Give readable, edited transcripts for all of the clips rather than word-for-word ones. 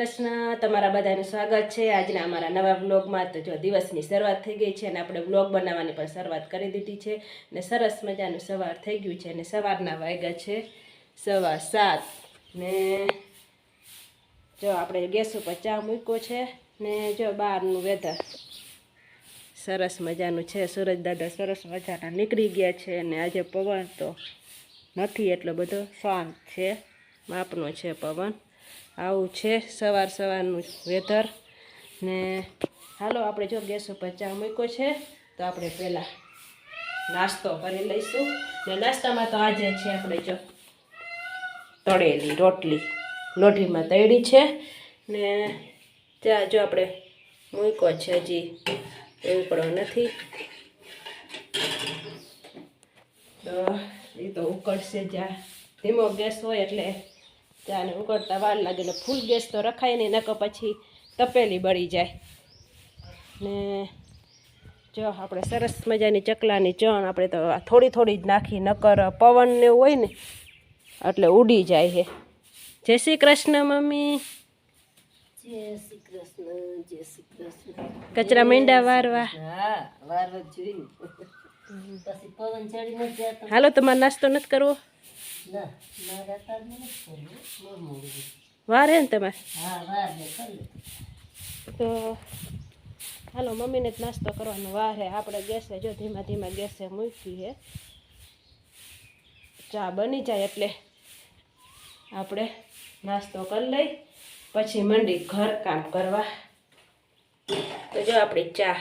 કૃષ્ણ, તમારા બધાનું સ્વાગત છે આજના અમારા નવા વ્લોગમાં। તો જો દિવસની શરૂઆત થઈ ગઈ છે અને આપણે વ્લોગ બનાવવાની પણ શરૂઆત કરી દીધી છે ને સરસ મજાનું સવાર થઈ ગયું છે અને સવારના વાગ્યા છે 7:15 ને જો આપણે ગેસ ઉપર ચા મૂક્યો છે ને જો બહારનું વેધર સરસ મજાનું છે। સૂરજ દાદા સરસ મજાના નીકળી ગયા છે અને આજે પવન તો નથી એટલો બધો, શાંત છે, માપનો છે પવન। આવું છે સવારનું વેધર ને હાલો આપણે જો ગેસ ઉપર ચા મૂક્યો છે તો આપણે પહેલાં નાસ્તો કરી લઈશું ને નાસ્તામાં તો આજે છે આપણે જો તળેલી રોટલી લોઢીમાં તળી છે ને ચા જો આપણે મૂક્યો છે, હજી ઉકળો નથી તો એ તો ઉકળશે। જ્યાં ધીમો ગેસ હોય એટલે ચાને ઉકળતા વાર લાગે ને ફૂલ ગેસ તો રખાય નહીં, નકર પછી તપેલી બળી જાય ને જો આપણે સરસ મજાની ચકલાની ચણ આપણે તો થોડી જ નાખી, નકર પવન ને હોય ને એટલે ઉડી જાય છે। જય શ્રી કૃષ્ણ મમ્મી। જય શ્રી કૃષ્ણ, જય શ્રી કૃષ્ણ। કચરા મીંડા વારવા? હા, વારવા જોઈને પછી પવન ચડી નથી જતો। હાલો, તમારે નાસ્તો નથી કરવો? ના, મારા તારને નથી કરવું, વારે ને તમારે? હા, વારે કરી તો હાલો, મમ્મીને જ નાસ્તો કરવાનો વાર હે। આપણે ગેસે જો ધીમા ગેસે મૂકી છે, ચા બની જાય એટલે આપણે નાસ્તો કરી લઈ, પછી મંડી ઘર કામ કરવા। તો જો આપણી ચા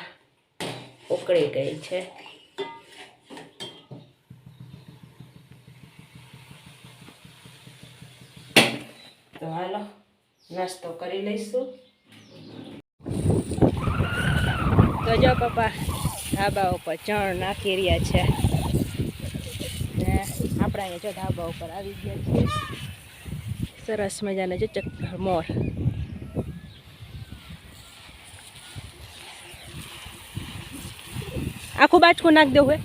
ઉકળી ગઈ છે, તો હાલો નાસ્તો કરી લઈશું। તો જો પપ્પા ધાબા ઉપર ચણ નાખી રહ્યા છે ને આપણે અહીંયા જો ધાબા ઉપર આવી ગયા છીએ, સરસ મજાના જો ચક્કર મોર। આખું બાચકું નાખ દેવું હે।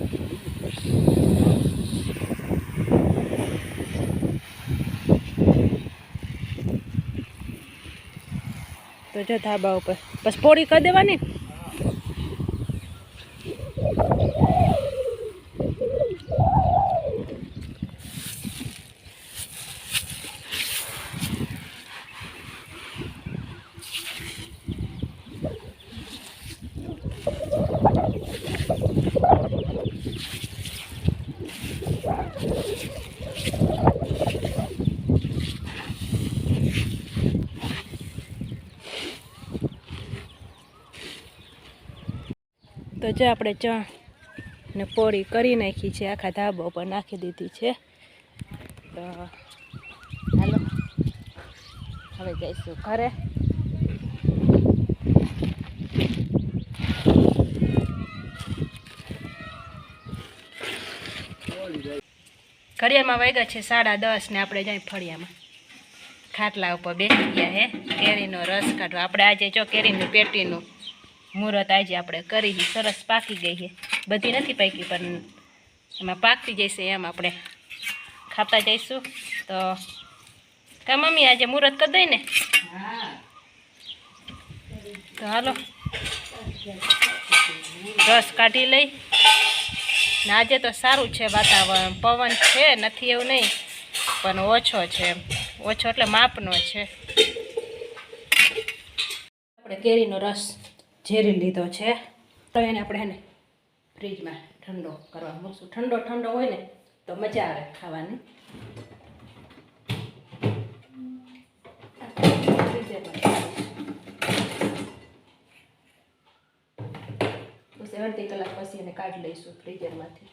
તો જો ધાબા ઉપર બસ પોળી કરી દેવાની। તો જો આપણે ચણ ને પોળી કરી નાખી છે, આખા ધાબા ઉપર નાખી દીધી છે। તો હાલો હવે જઈશું ઘરે। ઘડિયાળમાં વાગ્યા છે 10:30 ને આપણે જાય ફળિયામાં ખાટલા ઉપર બેસી ગયા હે કેરીનો રસ કાઢવા। આપણે આજે જો કેરીનું પેટીનું મુહૂર્ત આજે આપણે કરી, સરસ પાકી ગઈ છે, બધી નથી પાકી પણ એમાં પાકતી જઈશે એમ આપણે ખાતા જઈશું। તો કા મમ્મી આજે મુહૂર્ત કરી દઈ ને? તો હાલો રસ કાઢી લઈ ને આજે તો સારું છે વાતાવરણ, પવન છે નથી એવું નહીં પણ ઓછો છે, ઓછો એટલે માપનો છે। આપણે કેરીનો રસ ઝેરી લીધો છે તો એને આપણે એને ફ્રીજમાં ઠંડો કરવા મૂકશું। ઠંડો હોય ને તો મજા આવે ખાવાની। પછી અડધી કલાક પછી એને કાઢી લઈશું ફ્રીઝરમાંથી।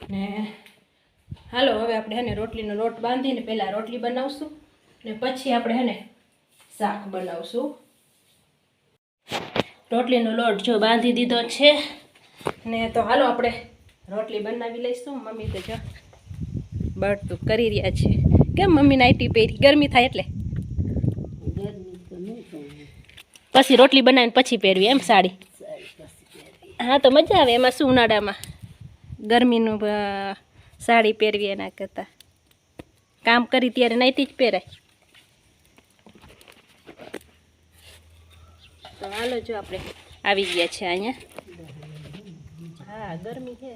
ને હાલો હવે આપણે હેને રોટલીનો લોટ બાંધીને પહેલાં રોટલી બનાવશું ને પછી આપણે હેને શાક બનાવશું। રોટલીનો લોટ જો બાંધી દીધો છે ને તો હાલો આપણે રોટલી બનાવી લઈશું। મમ્મી તો જો બળતું કરી રહ્યા છે। કેમ મમ્મી નાઈટી પહેરી? ગરમી થાય એટલે? પછી રોટલી બનાવીને પછી પહેરવી એમ સાડી? હા તો મજા આવે એમાં શું, ઉનાળામાં ગરમીનું સાડી પહેરવી એના કરતાં કામ કરી ત્યારે નાઈટી જ પહેરાય. તો હાલો જો આપણે આવી ગયા છે અહીંયા. હા ગરમી છે.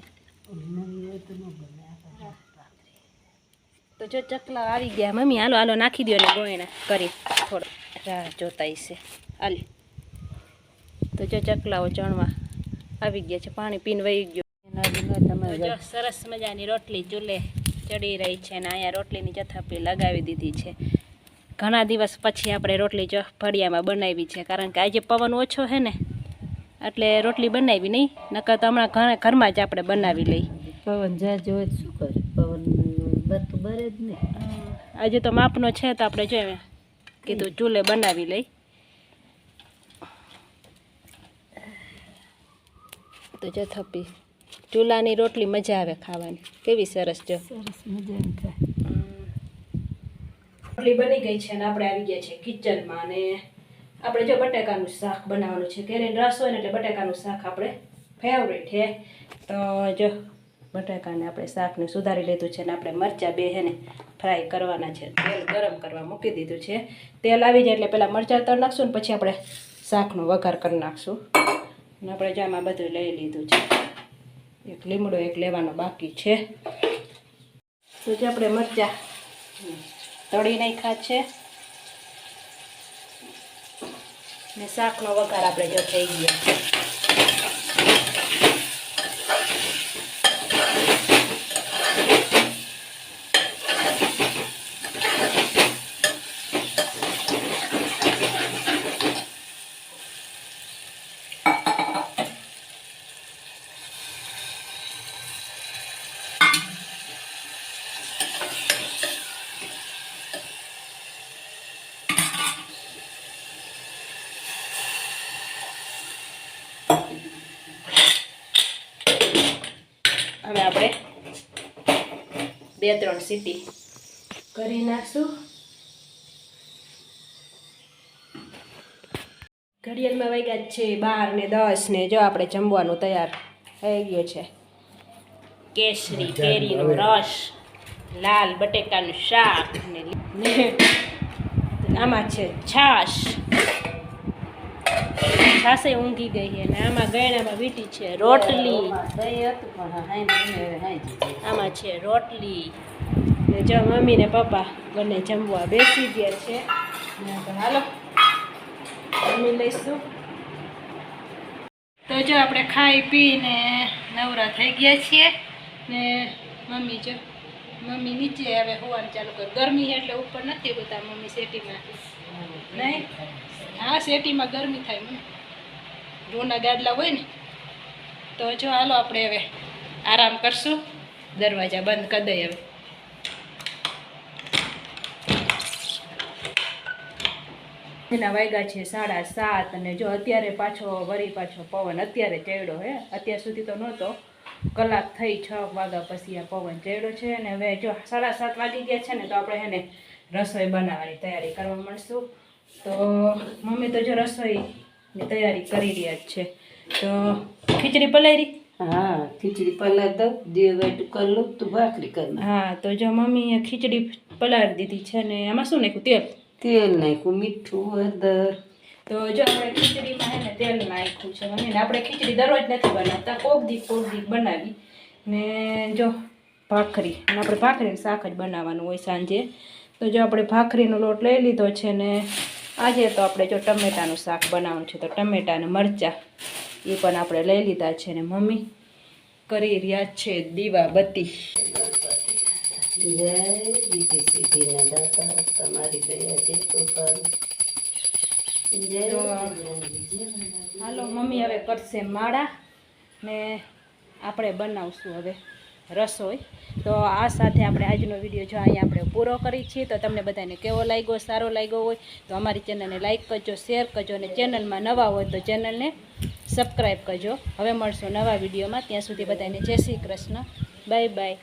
તો જો ચકલા આવી ગયા. મમ્મી હાલો હાલો નાખી દો ને ગોયણા કરી થોડો રાહ જોતા છે. હાલી તો જો ચકલાઓ ચણવા આવી ગયા છે. પાણી પીને વહી ગયો. જો સરસ મજાની રોટલી ચૂલે ચડી રહી છે ને અહીંયા રોટલીની જથ્થાપી લગાવી દીધી છે. ઘણા દિવસ પછી આપણે રોટલી ફળિયામાં બનાવી છે, કારણ કે આજે પવન ઓછો છે ને એટલે રોટલી બનાવી નહીં, નકર તો હમણાં ઘરમાં જ આપણે બનાવી લઈ. પવન જાજો હોય શું કરે, પવન બધું બરે જ નહીં. આજે તો માપનો છે તો આપણે જોઈએ કીધું ચૂલે બનાવી લઈ. તો જો થપી ચૂલાની રોટલી મજા આવે ખાવાની, કેવી સરસ. જો સરસ મજાની થાય. રોટલી બની ગઈ છે અને આપણે આવી ગયા છે કિચનમાં. અને આપણે જો બટાકાનું શાક બનાવવાનું છે. કેરીનો રસ હોય ને એટલે બટાકાનું શાક આપણે ફેવરેટ છે. તો જો બટાકાને આપણે શાકને સુધારી લીધું છે ને આપણે મરચાં બે હે ને ફ્રાય કરવાના છે. તેલ ગરમ કરવા મૂકી દીધું છે. તેલ આવી જાય એટલે પહેલાં મરચાં તળ નાખશું ને પછી આપણે શાકનો વઘાર કરી નાખશું. અને આપણે જો આમાં બધું લઈ લીધું છે. એક લીમડો એક લેવાનો બાકી છે. તો જે આપણે મરચાં તળી નાખ્યા છે ને શાકનો વઘાર આપણે જો થઈ ગયો. હવે આપણે 2-3 સીટી કરી નાખશું. ઘડિયાળમાં વાગ્યા છે 12 ને 10 ને જો આપણે જમવાનું તૈયાર થઈ ગયો છે. કેસરી કેરીનો રસ, લાલ બટેકાનું શાક ને આમાં છે છાશ. છાશે ઊંઘી ગઈ છે ને આમાં ગયણામાં વીટી છે રોટલી. આમાં છે રોટલી ને જો મમ્મી ને પપ્પા બંને જમવા બેસી ગયા છે. હાલો જમી લઈશું. તો જો આપણે ખાઈ પીને નવરા થઈ ગયા છીએ ને મમ્મી નીચે હવે હોવાનું ચાલુ કર. ગરમી છે એટલે ઉપર નથી હોતા મમ્મી શેટીમાં. નહીં હા શેટીમાં ગરમી થાય મને, રોના ગાડલા હોય ને. તો જો હાલો આપણે હવે આરામ કરશું. દરવાજા બંધ કરી દઈએ હવે. એના વાગ્યા છે 7:30 અને જો અત્યારે પાછો પવન અત્યારે ચડ્યો હે. અત્યાર સુધી તો નહોતો, કલાક થઈ 6 વાગ્યા પછી આ પવન ચડ્યો છે. અને હવે જો 7:30 વાગી ગયા છે ને તો આપણે એને રસોઈ બનાવવાની તૈયારી કરવા મળશું. તો મમ્મી તો જો રસોઈની તૈયારી કરી રહ્યા જ છે. તો ખીચડી પલાળી. હા ખીચડી પલાળી દઉં, દેવાટું કરી લઉં તો ભાખરી કરી. હા તો જો મમ્મીએ ખીચડી પલાળી દીધી છે ને આમાં શું નાખ્યું? તેલ નાખ્યું, મીઠું, હળદર. તો જો આપણે ખીચડીમાં હે ને તેલ નાખ્યું છે મમ્મીને. આપણે ખીચડી દરરોજ નથી બનાવતા, કોક દી બનાવી ને જો ભાખરી. અને આપણે ભાખરીનું શાક જ બનાવવાનું હોય સાંજે. તો જો આપણે ભાખરીનો લોટ લઈ લીધો છે ને આજે તો આપણે જો ટમેટાનું શાક બનાવવાનું છે. તો ટમેટા અને મરચાં એ પણ આપણે લઈ લીધા છે ને મમ્મી કરી રહ્યા છે દીવાબત્તી. જય દીદી સીધીના દાતા તમારી દયા છે તો સારું. હાલો મમ્મી હવે કરશે માળા ને આપણે બનાવશું હવે રસોઈ. તો આ સાથે આપણે આજનો વિડીયો જો અહીંયા આપણે પૂરો કરી છીએ. તો તમને બધાને કેવો લાગ્યો, સારો લાગ્યો હોય તો અમારી ચેનલને લાઈક કરજો, શેર કરજો અને ચેનલમાં નવા હોય તો ચેનલને સબસ્ક્રાઈબ કરજો. હવે મળશું નવા વિડીયોમાં. ત્યાં સુધી બધાને જય શ્રી કૃષ્ણ. Bye bye.